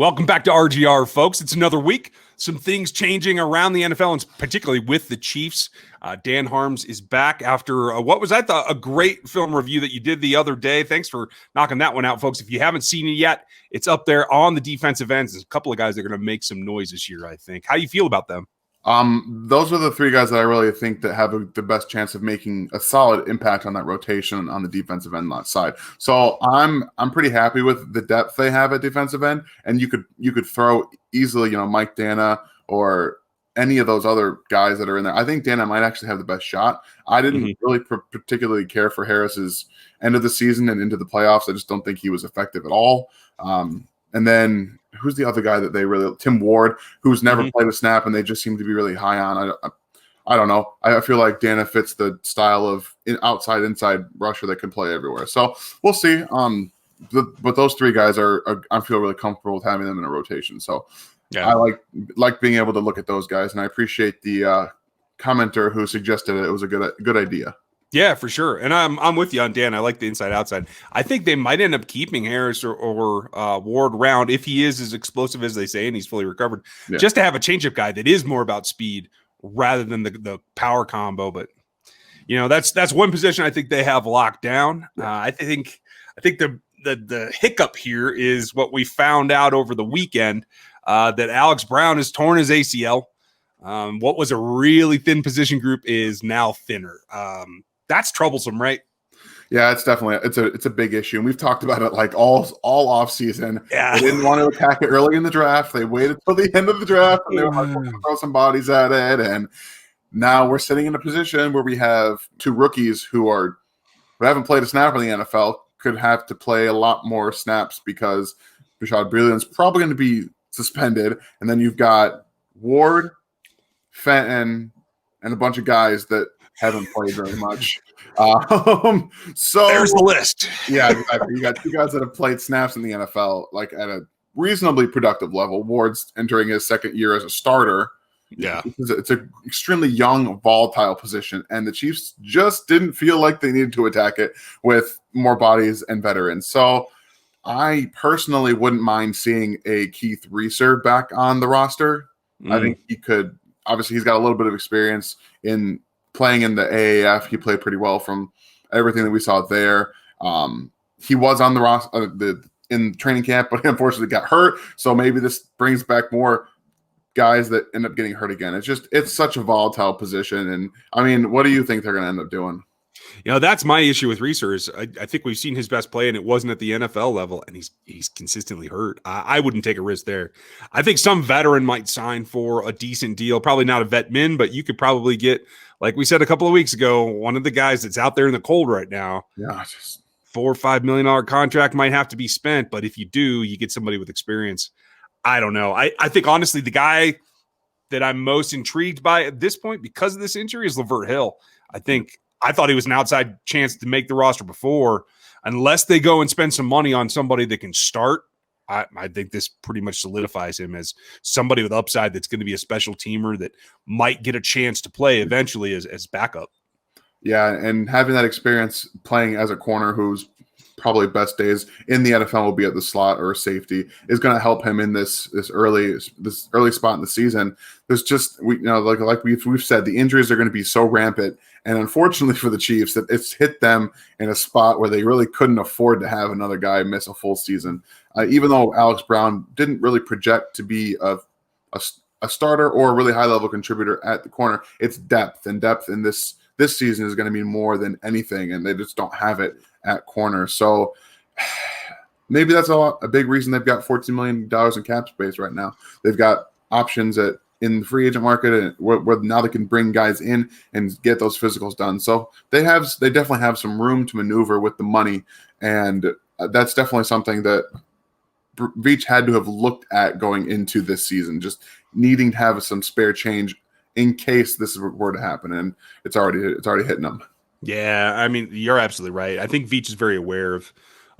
Welcome back to RGR, folks. It's another week. Some things changing around the NFL, and particularly with the Chiefs. Dan Harms is back after what was, I thought, a great film review that you did the other day. Thanks for knocking that one out, folks. If you haven't seen it yet, it's up there on the defensive ends. There's a couple of guys that are going to make some noise this year, I think. How do you feel about them? Those are the three guys that I really think that have the best chance of making a solid impact on that rotation on the defensive end side. So I'm pretty happy with the depth they have at defensive end, and you could throw easily, Mike Dana or any of those other guys that are in there. I think Dana might actually have the best shot. I didn't really particularly care for Harris's end of the season and into the playoffs. I just don't think he was effective at all. And then who's the other guy that they really – Tim Ward, who's never played a snap, and they just seem to be really high on. I don't know. I feel like Dana fits the style of outside-inside rusher that can play everywhere. So we'll see. But those three guys I feel really comfortable with having them in a rotation. So yeah. I like being able to look at those guys, and I appreciate the commenter who suggested it was a good idea. Yeah, for sure. And I'm with you on Dan. I like the inside-outside. I think they might end up keeping Harris or Ward around if he is as explosive as they say and he's fully recovered, just to have a change-up guy that is more about speed rather than the power combo. But, that's one position I think they have locked down. I think the hiccup here is what we found out over the weekend, that Alex Brown has torn his ACL. What was a really thin position group is now thinner. That's troublesome, right? Yeah, it's definitely it's a big issue, and we've talked about it like all off season. Yeah, they didn't want to attack it early in the draft. They waited till the end of the draft, and they were going to throw some bodies at it. And now we're sitting in a position where we have two rookies who haven't played a snap in the NFL, could have to play a lot more snaps because Bashaud Breeland is probably going to be suspended, and then you've got Ward, Fenton, and a bunch of guys that haven't played very much. So there's the list. Yeah, exactly. You got two guys that have played snaps in the NFL, like at a reasonably productive level. Ward's entering his second year as a starter. Yeah, it's an extremely young, volatile position, and the Chiefs just didn't feel like they needed to attack it with more bodies and veterans. So I personally wouldn't mind seeing a Keith Reeser back on the roster. I think he could. Obviously, he's got a little bit of experience in playing in the AAF. He played pretty well from everything that we saw there. He was on the roster in training camp, but he unfortunately got hurt. So maybe this brings back more guys that end up getting hurt again. It's such a volatile position. And I mean, what do you think they're going to end up doing? That's my issue with Reeser is I think we've seen his best play, and it wasn't at the NFL level, and he's consistently hurt. I wouldn't take a risk there. I think some veteran might sign for a decent deal, probably not a vet min, but you could probably get, like we said a couple of weeks ago, one of the guys that's out there in the cold right now. Yeah, $4 or $5 million contract might have to be spent, but if you do, you get somebody with experience. I don't know. I think honestly, the guy that I'm most intrigued by at this point because of this injury is Lavert Hill. I thought he was an outside chance to make the roster before. Unless they go and spend some money on somebody that can start, I think this pretty much solidifies him as somebody with upside that's going to be a special teamer that might get a chance to play eventually as backup. Yeah, and having that experience playing as a corner who's probably best days in the NFL will be at the slot or safety is going to help him in this early spot in the season. There's just like we've said, the injuries are going to be so rampant, and unfortunately for the Chiefs, that it's hit them in a spot where they really couldn't afford to have another guy miss a full season. Even though Alex Brown didn't really project to be a starter or a really high level contributor at the corner, it's depth, and depth in this season is going to mean more than anything, and they just don't have it at corner. So maybe that's a big reason they've got $14 million in cap space right now. They've got options in the free agent market, and where now they can bring guys in and get those physicals done. So they definitely have some room to maneuver with the money, and that's definitely something that Veach had to have looked at going into this season, just needing to have some spare change in case this were to happen, and it's already hitting them. Yeah, I mean, you're absolutely right. I think Veach is very aware of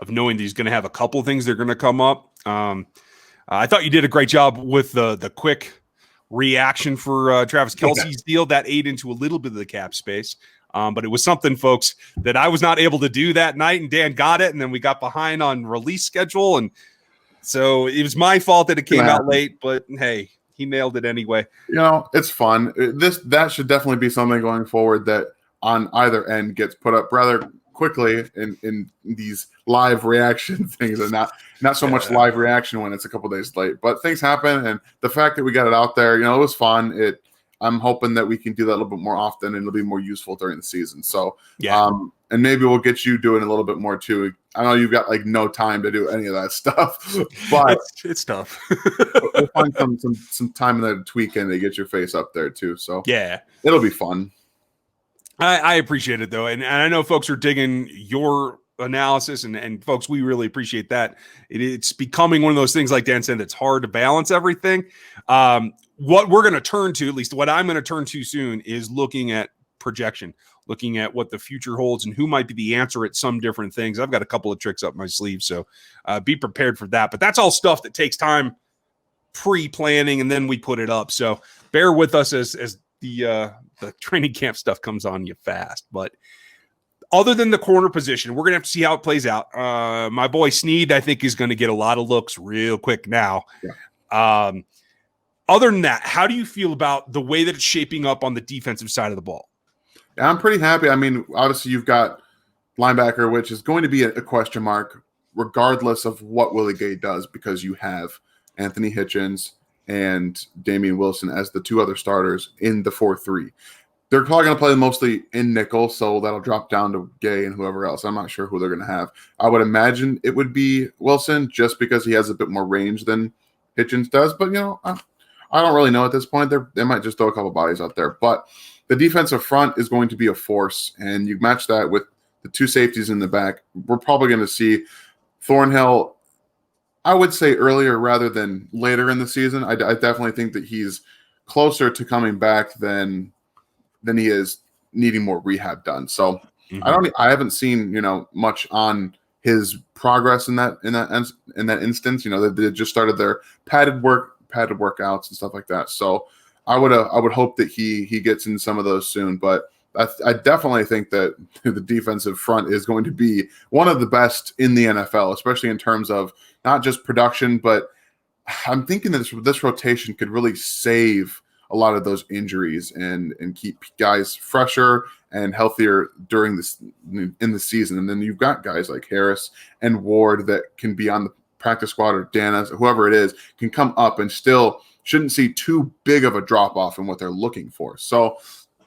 knowing that he's going to have a couple of things that are going to come up. I thought you did a great job with the quick reaction for Travis Kelce's deal. That ate into a little bit of the cap space. But it was something, folks, that I was not able to do that night, and Dan got it, and then we got behind on release schedule, and So it was my fault that it came out late, but hey, he nailed it anyway. It's fun. That should definitely be something going forward that on either end gets put up rather quickly in these live reaction things, and not so much live reaction when it's a couple days late. But things happen, and the fact that we got it out there, it was fun. I'm hoping that we can do that a little bit more often, and it'll be more useful during the season. So, and maybe we'll get you doing a little bit more too. I know you've got like no time to do any of that stuff, but it's tough. we'll find some time in the weekend to get your face up there too. So yeah, it'll be fun. I appreciate it though, and I know folks are digging your analysis, and folks, we really appreciate that. It's becoming one of those things, like Dan said, it's hard to balance everything. What we're going to turn to, at least what I'm going to turn to soon, is looking at projection, looking at what the future holds and who might be the answer at some different things. I've got a couple of tricks up my sleeve, so be prepared for that. But that's all stuff that takes time pre-planning, and then we put it up. So bear with us as the training camp stuff comes on you fast. But other than the corner position, we're going to have to see how it plays out. My boy Snead, I think, is going to get a lot of looks real quick now. Yeah. Other than that, how do you feel about the way that it's shaping up on the defensive side of the ball? Yeah, I'm pretty happy. I mean, obviously you've got linebacker, which is going to be a question mark regardless of what Willie Gay does, because you have Anthony Hitchens and Damian Wilson as the two other starters in the 4-3. They're probably going to play mostly in nickel, so that'll drop down to Gay and whoever else. I'm not sure who they're going to have. I would imagine it would be Wilson just because he has a bit more range than Hitchens does, but I don't really know at this point. They might just throw a couple bodies out there. But the defensive front is going to be a force, and you match that with the two safeties in the back. We're probably going to see Thornhill, I would say earlier rather than later in the season. I definitely think that he's closer to coming back than he is needing more rehab done. So I haven't seen much on his progress in that instance. They just started their padded workouts and stuff like that. So I would hope that he gets in some of those soon. But I definitely think that the defensive front is going to be one of the best in the NFL, especially in terms of not just production, but I'm thinking that this rotation could really save a lot of those injuries and keep guys fresher and healthier during in the season. And then you've got guys like Harris and Ward that can be on the practice squad, or Dana, whoever it is, can come up and still shouldn't see too big of a drop off in what they're looking for. So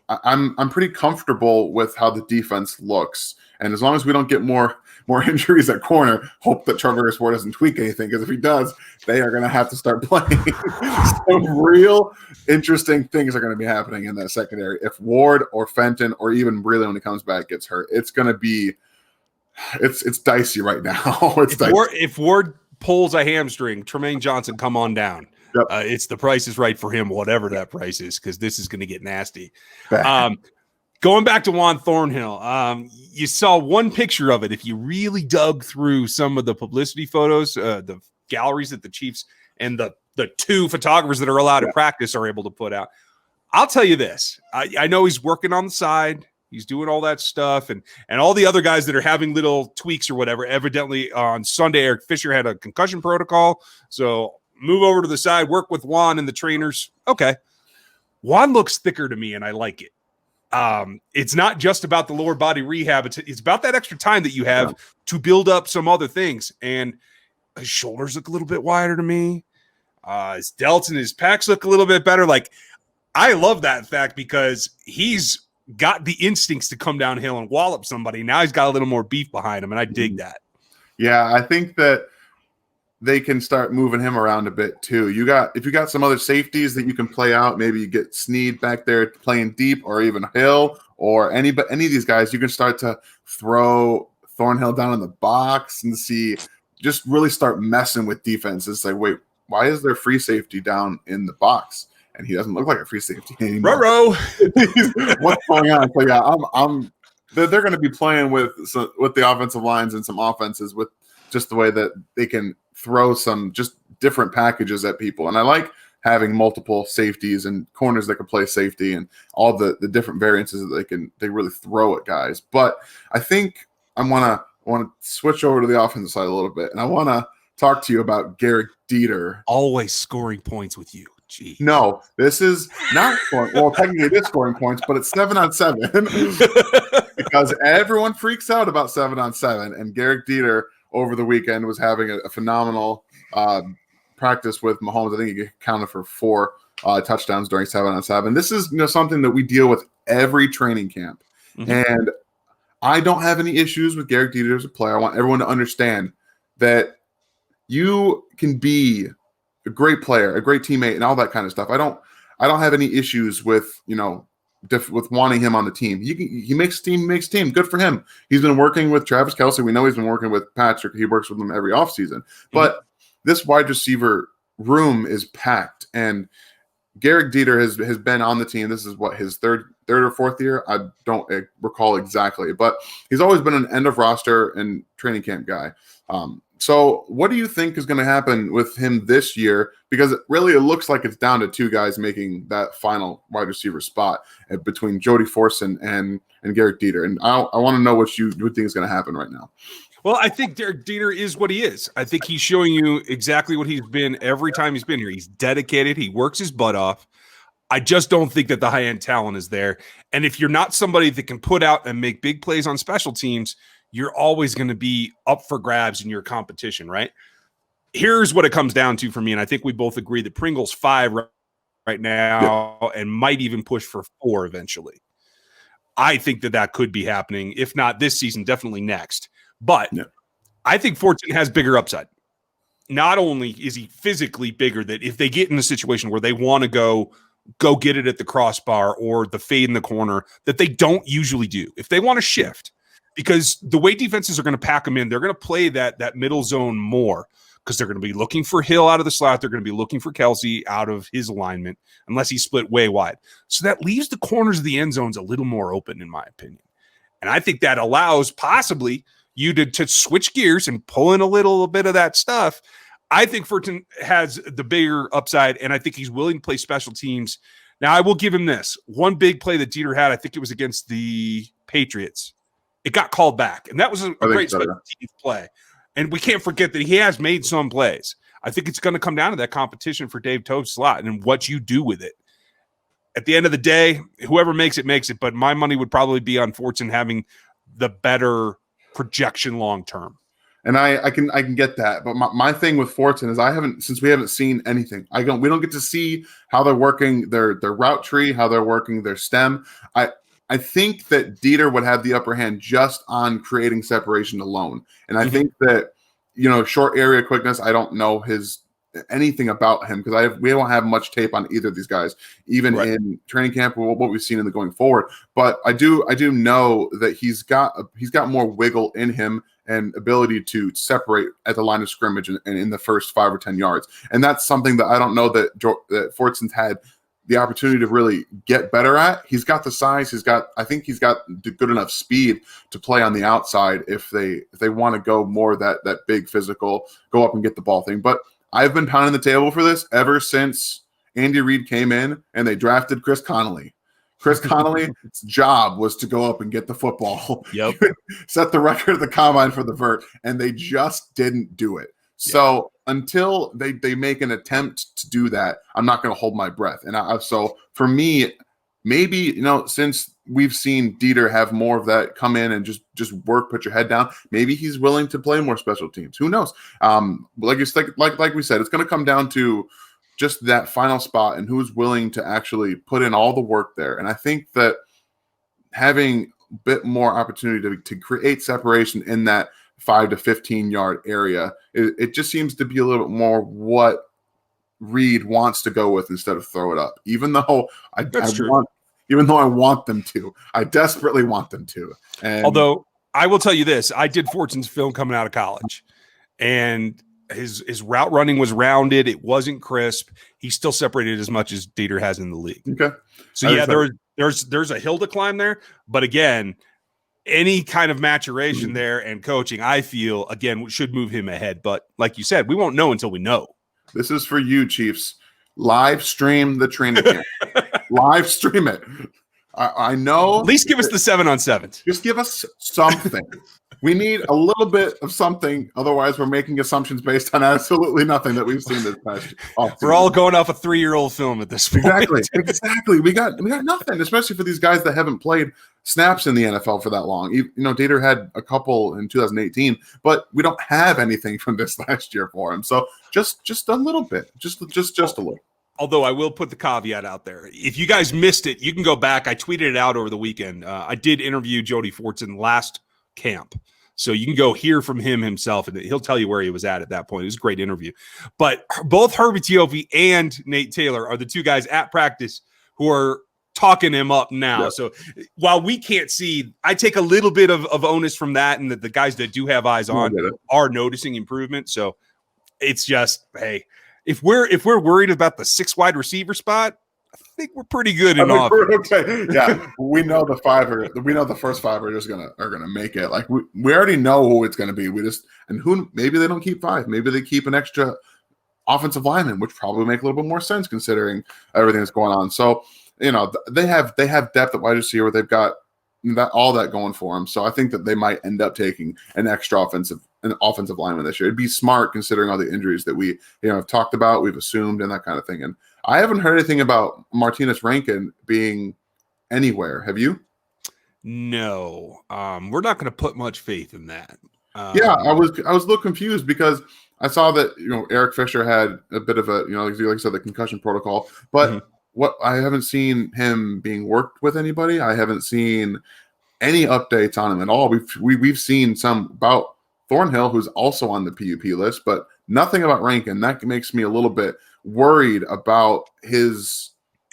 I'm pretty comfortable with how the defense looks. And as long as we don't get more injuries at corner, hope that Trevor Ward doesn't tweak anything, because if he does, they are going to have to start playing. Some real interesting things are going to be happening in that secondary. If Ward or Fenton or even Breeland, when he comes back, gets hurt, it's going to be it's dicey right now. If Ward pulls a hamstring, Tremaine Johnson, come on down. Yep. It's the price is right for him, whatever that price is, because this is going to get nasty. Going back to Juan Thornhill, you saw one picture of it. If you really dug through some of the publicity photos, the galleries that the Chiefs and the two photographers that are allowed to practice are able to put out, I'll tell you this. I know he's working on the side. He's doing all that stuff, and all the other guys that are having little tweaks or whatever. Evidently, on Sunday, Eric Fisher had a concussion protocol, so move over to the side, work with Juan and the trainers. Okay, Juan looks thicker to me, and I like it. It's not just about the lower body rehab. It's about that extra time that you have to build up some other things. And his shoulders look a little bit wider to me. His delts and his pecs look a little bit better. Like, I love that fact, because he's got the instincts to come downhill and wallop somebody. Now he's got a little more beef behind him, and I dig that. Yeah, I think that they can start moving him around a bit too. If you got some other safeties that you can play out, maybe you get Snead back there playing deep, or even Hill, or any of these guys, you can start to throw Thornhill down in the box and just really start messing with defenses. Like, wait, why is there free safety down in the box? And he doesn't look like a free safety anymore. What's going on? So yeah, they're going to be playing with the offensive lines and some offenses with just the way that they can throw some just different packages at people. And I like having multiple safeties and corners that can play safety and all the different variances that they really throw at guys. But I think I want to switch over to the offensive side a little bit, and I want to talk to you about Garrett Dieter. Always scoring points with you. Gee. No, this is not scoring. Well, technically it is scoring points, but it's 7-on-7 because everyone freaks out about 7-on-7. And Garrett Dieter over the weekend was having a phenomenal practice with Mahomes. I think he counted for 4 touchdowns during 7-on-7. This is something that we deal with every training camp. Mm-hmm. And I don't have any issues with Garrett Dieter as a player. I want everyone to understand that you can be a great player, a great teammate, and all that kind of stuff. I don't have any issues with with wanting him on the team. He makes team. Good for him. He's been working with Travis Kelce. We know he's been working with Patrick. He works with them every offseason. But this wide receiver room is packed, and Garrett Dieter has been on the team. This is his third or fourth year. I don't recall exactly, but he's always been an end of roster and training camp guy. So what do you think is going to happen with him this year? Because it looks like it's down to 2 guys making that final wide receiver spot between Jody Fortson and Garrett Dieter. And I want to know what you think is going to happen right now. Well, I think Garrett Dieter is what he is. I think he's showing you exactly what he's been every time he's been here. He's dedicated. He works his butt off. I just don't think that the high-end talent is there. And if you're not somebody that can put out and make big plays on special teams, you're always going to be up for grabs in your competition, right? Here's what it comes down to for me, and I think we both agree that Pringle's 5 right now and might even push for 4 eventually. I think that could be happening, if not this season, definitely next. But I think Fortson has bigger upside. Not only is he physically bigger, that if they get in a situation where they want to go get it at the crossbar or the fade in the corner, that they don't usually do. If they want to shift, because the way defenses are going to pack them in, they're going to play that middle zone more because they're going to be looking for Hill out of the slot. They're going to be looking for Kelce out of his alignment unless he's split way wide. So that leaves the corners of the end zones a little more open, in my opinion. And I think that allows possibly you to switch gears and pull in a little bit of that stuff. I think Fortson has the bigger upside, and I think he's willing to play special teams. Now, I will give him this. One big play that Dieter had, I think it was against the Patriots. It got called back, and that was a great special teams play. And we can't forget that he has made some plays. I think it's going to come down to that competition for Dave Tove's slot and what you do with it. At the end of the day, whoever makes it, makes it. But my money would probably be on Fortson having the better projection long term. And I can get that. But my thing with Fortson is since we haven't seen anything. We don't get to see how they're working their route tree, how they're working their stem. I think that Dieter would have the upper hand just on creating separation alone. And I think that, short area quickness, I don't know anything about him because we don't have much tape on either of these guys, even in training camp or what we've seen in the going forward. But I do know that he's got more wiggle in him and ability to separate at the line of scrimmage and in the first 5 or 10 yards. And that's something that I don't know that Fortson's had the opportunity to really get better at. He's got the size. I think he's got good enough speed to play on the outside if they want to go more that big physical, go up and get the ball thing. But I've been pounding the table for this ever since Andy Reid came in and they drafted Chris Connolly. Chris Connolly's job was to go up and get the football. Yep. Set the record of the combine for the vert, and they just didn't do it. So until they make an attempt to do that, I'm not going to hold my breath. And so for me, maybe, since we've seen Dieter have more of that come in and just work, put your head down, maybe he's willing to play more special teams. Who knows? Like we said, it's going to come down to just that final spot and who's willing to actually put in all the work there. And I think that having a bit more opportunity to create separation in that 5 to 15 yard area, it just seems to be a little bit more what Reid wants to go with instead of throw it up. Even though I want them to, I desperately want them to. And although I will tell you this, I did Fortson's film coming out of college, and his route running was rounded. It wasn't crisp. He still separated as much as Dieter has in the league. Okay. So there's a hill to climb there, but again, any kind of maturation there and coaching, I feel, again, should move him ahead. But like you said, we won't know until we know. This is for you, Chiefs. Live stream the training camp. Live stream it. I know. At least give us the 7-on-7s. Just give us something. We need a little bit of something. Otherwise, we're making assumptions based on absolutely nothing that we've seen this past offseason. We're all going off a 3-year-old film at this point. Exactly. We got nothing, especially for these guys that haven't played snaps in the NFL for that long. You know, Dater had a couple in 2018, but we don't have anything from this last year for him. So just a little bit, just a little. Although I will put the caveat out there. If you guys missed it, you can go back. I tweeted it out over the weekend. I did interview Jody Fortson last camp. So you can go hear from him himself, and he'll tell you where he was at that point. It was a great interview. But both Herbie Teope and Nate Taylor are the two guys at practice who are talking him up now. Yep. So while we can't see, I take a little bit of onus from that, and that the guys that do have eyes on are noticing improvement. So it's just, hey, if we're worried about the 6 wide receiver spot, I think we're pretty good in offense. Okay. Yeah, we know the first 5 are just gonna make it. Like we already know who it's gonna be. Maybe they don't keep 5. Maybe they keep an extra offensive lineman, which probably make a little bit more sense considering everything that's going on. So you know they have depth at wide receiver. They've got all that going for them. So I think that they might end up taking an extra offensive lineman this year. It'd be smart considering all the injuries that we have talked about, we've assumed, and that kind of thing. And I haven't heard anything about Martinez Rankin being anywhere. Have you? No, we're not going to put much faith in that. Yeah, I was a little confused because I saw that Eric Fisher had a bit of a like I said, the concussion protocol, but what I haven't seen him being worked with anybody. I haven't seen any updates on him at all. We've seen some about Thornhill, who's also on the PUP list, but nothing about Rankin. That makes me a little bit worried about his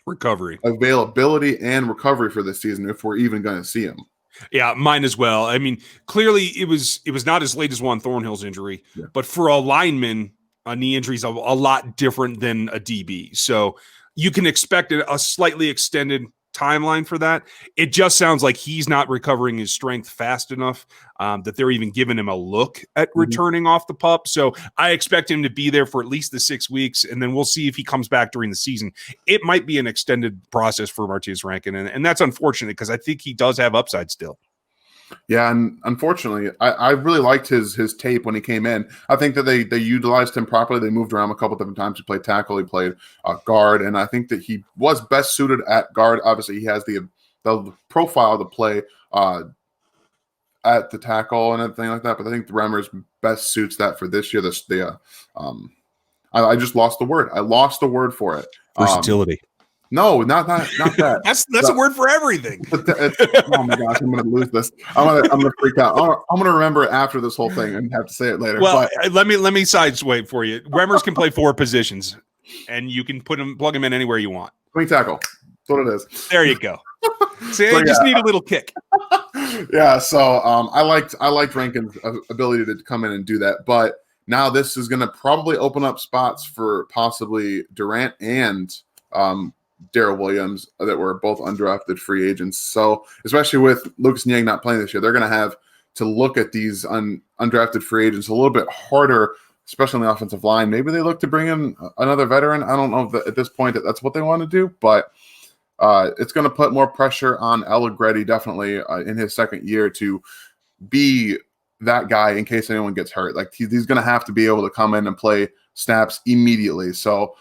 recovery, availability, and recovery for this season if we're even going to see him. Yeah, mine as well. I mean, clearly it was not as late as Juan Thornhill's injury, but for a lineman, a knee injury is a lot different than a DB. So you can expect a slightly extended timeline for that. It just sounds like he's not recovering his strength fast enough that they're even giving him a look at returning off the pup. So I expect him to be there for at least the 6 weeks, and then we'll see if he comes back during the season. It might be an extended process for Martinez Rankin, and that's unfortunate because I think he does have upside still. Yeah, and unfortunately, I really liked his tape when he came in. I think that they utilized him properly. They moved around a couple different times. He played tackle, he played guard, and I think that he was best suited at guard. Obviously, he has the profile to play at the tackle and everything like that. But I think the Remmers best suits that for this year. I just lost the word. I lost the word for it. Versatility. No, not that. that's a word for everything. Oh my gosh, I'm going to lose this. I'm going to freak out. I'm going to remember it after this whole thing and have to say it later. Well, let me sideswipe for you. Remmers can play 4 positions, and you can plug them in anywhere you want. Swing tackle. That's what it is. There you go. See, I just need a little kick. Yeah. So I liked Rankin's ability to come in and do that, but now this is going to probably open up spots for possibly Durant and Darrel Williams that were both undrafted free agents. So especially with Lucas Niang not playing this year, they're going to have to look at these undrafted free agents a little bit harder, especially on the offensive line. Maybe they look to bring in another veteran. I don't know if at this point that's what they want to do, but it's going to put more pressure on Allegretti definitely in his second year to be that guy in case anyone gets hurt. Like he's going to have to be able to come in and play snaps immediately. So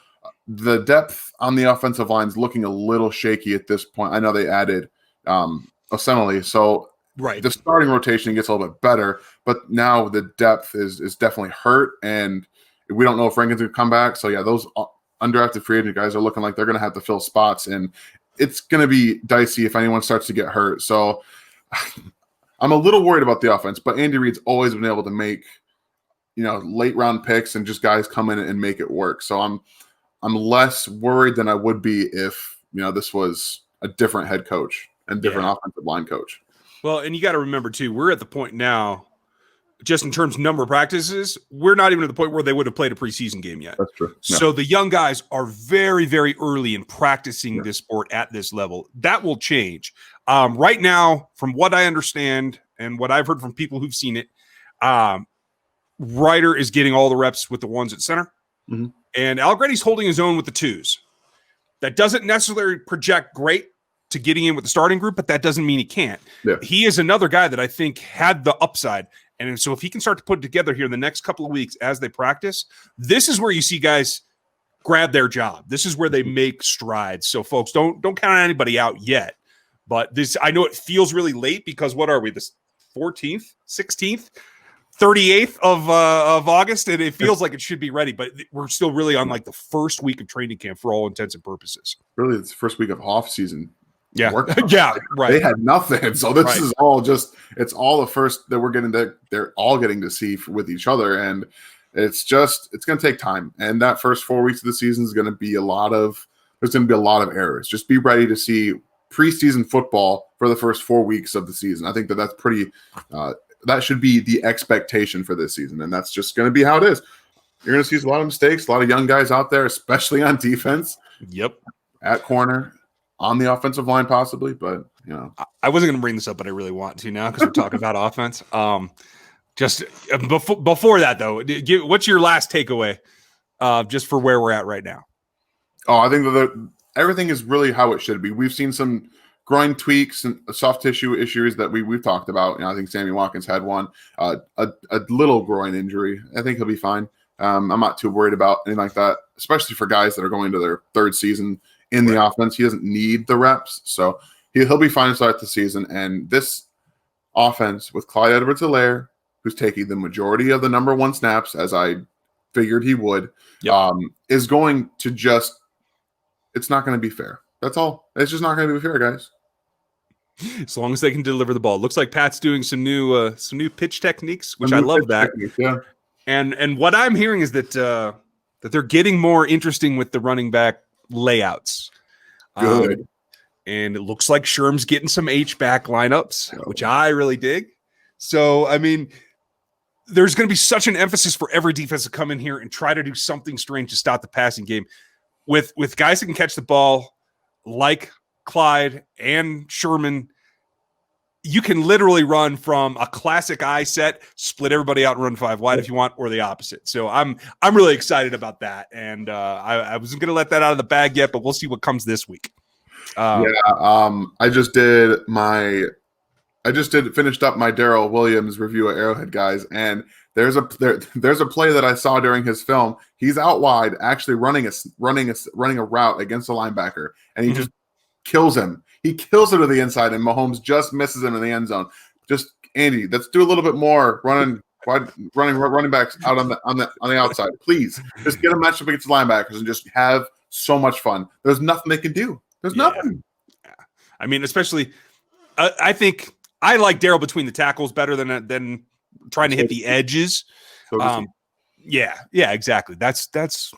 the depth on the offensive line is looking a little shaky at this point. I know they added Osenele, so the starting rotation gets a little bit better, but now the depth is definitely hurt, and we don't know if Rankin's going to come back. So, yeah, those undrafted free agent guys are looking like they're going to have to fill spots, and it's going to be dicey if anyone starts to get hurt. So I'm a little worried about the offense, but Andy Reid's always been able to make, late-round picks and just guys come in and make it work. So I'm less worried than I would be if, this was a different head coach and different offensive line coach. Well, and you got to remember, too, we're at the point now, just in terms of number of practices, we're not even at the point where they would have played a preseason game yet. That's true. Yeah. So the young guys are very, very early in practicing this sport at this level. That will change. Right now, from what I understand and what I've heard from people who've seen it, Ryder is getting all the reps with the ones at center. Mm-hmm. And Allegretti's holding his own with the 2s. That doesn't necessarily project great to getting in with the starting group, but that doesn't mean he can't. Yeah. He is another guy that I think had the upside. And so if he can start to put it together here in the next couple of weeks as they practice, this is where you see guys grab their job. This is where they make strides. So folks, don't count anybody out yet. But this, I know it feels really late because what are we, the 14th, 16th, 38th of August, and it feels like it should be ready, but we're still really on like the first week of training camp for all intents and purposes. Really, it's the first week of off season. Yeah, yeah, right. They had nothing, so this is all just, it's all the first that we're getting to, they're all getting to see with each other, and it's going to take time. And that first 4 weeks of the season is going to be there's going to be a lot of errors. Just be ready to see preseason football for the first 4 weeks of the season. I think that's pretty, that should be the expectation for this season. And that's just going to be how it is. You're going to see a lot of mistakes, a lot of young guys out there, especially on defense. Yep. At corner, on the offensive line possibly, but I wasn't going to bring this up, but I really want to now because we're talking about offense. Just before that though, what's your last takeaway just for where we're at right now? Oh, I think that everything is really how it should be. We've seen some groin tweaks and soft tissue issues that we've talked about. I think Sammy Watkins had one, a little groin injury. I think he'll be fine. I'm not too worried about anything like that, especially for guys that are going to their third season in the offense. He doesn't need the reps, so he'll be fine to start the season. And this offense with Clyde Edwards-Helaire, who's taking the majority of the number one snaps, as I figured he would, is going to just – it's not going to be fair. That's all. It's just not going to be fair, guys. As long as they can deliver the ball. Looks like Pat's doing some new pitch techniques, which I love that. Yeah. And what I'm hearing is that they're getting more interesting with the running back layouts. Good. And it looks like Sherm's getting some H-back lineups, which I really dig. So, I mean, there's going to be such an emphasis for every defense to come in here and try to do something strange to stop the passing game. With guys that can catch the ball like Clyde and Sherman, you can literally run from a classic I set, split everybody out and run 5 wide if you want, or the opposite. So I'm really excited about that. And I wasn't going to let that out of the bag yet, but we'll see what comes this week. I just finished up my Darrel Williams review at Arrowhead, guys, and there's a play that I saw during his film. He's out wide, actually running a route against a linebacker, and he just kills him. He kills him to the inside, and Mahomes just misses him in the end zone. Just Andy, let's do a little bit more running backs out on the outside, please. Just get a matchup against the linebackers and just have so much fun. There's nothing they can do. There's nothing. Yeah. I mean, especially, I think I like Darrell between the tackles better than trying to hit the edges. Yeah, exactly. That's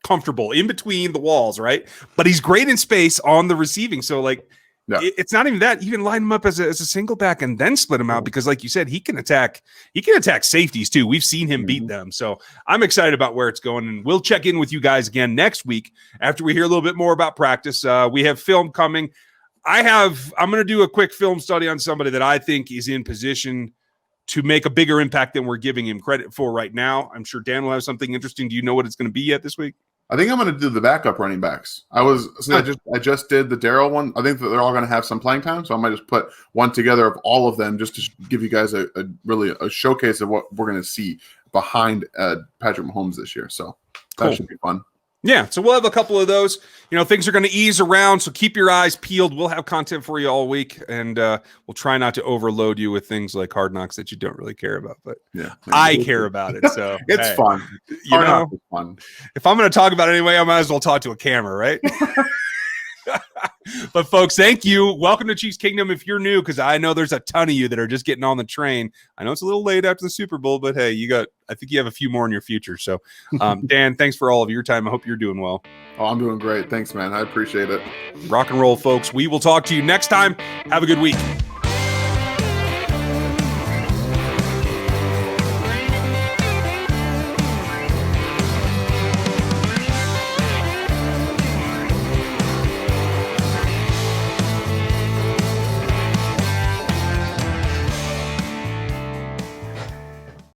comfortable in between the walls, right? But he's great in space on the receiving. So, like, it's not even that. You can line him up as a single back and then split him out because, like you said, he can attack safeties too. We've seen him beat them. So I'm excited about where it's going, and we'll check in with you guys again next week after we hear a little bit more about practice. We have film coming. I'm going to do a quick film study on somebody that I think is in position to make a bigger impact than we're giving him credit for right now. I'm sure Dan will have something interesting. Do you know what it's going to be yet this week? I think I'm going to do the backup running backs. I just did the Darrell one. I think that they're all going to have some playing time, so I might just put one together of all of them just to give you guys a really showcase of what we're going to see behind Patrick Mahomes this year. So that should be fun. Yeah, so we'll have a couple of those. Things are going to ease around, so keep your eyes peeled. We'll have content for you all week, and we'll try not to overload you with things like Hard Knocks that you don't really care about. But I care about it, so it's fun. Hard Knocks is fun. If I'm going to talk about it anyway, I might as well talk to a camera, right? But folks, thank you. Welcome to Chiefs Kingdom. If you're new, because I know there's a ton of you that are just getting on the train. I know it's a little late after the Super Bowl, but hey, I think you have a few more in your future. So, Dan, thanks for all of your time. I hope you're doing well. Oh, I'm doing great. Thanks, man. I appreciate it. Rock and roll, folks. We will talk to you next time. Have a good week.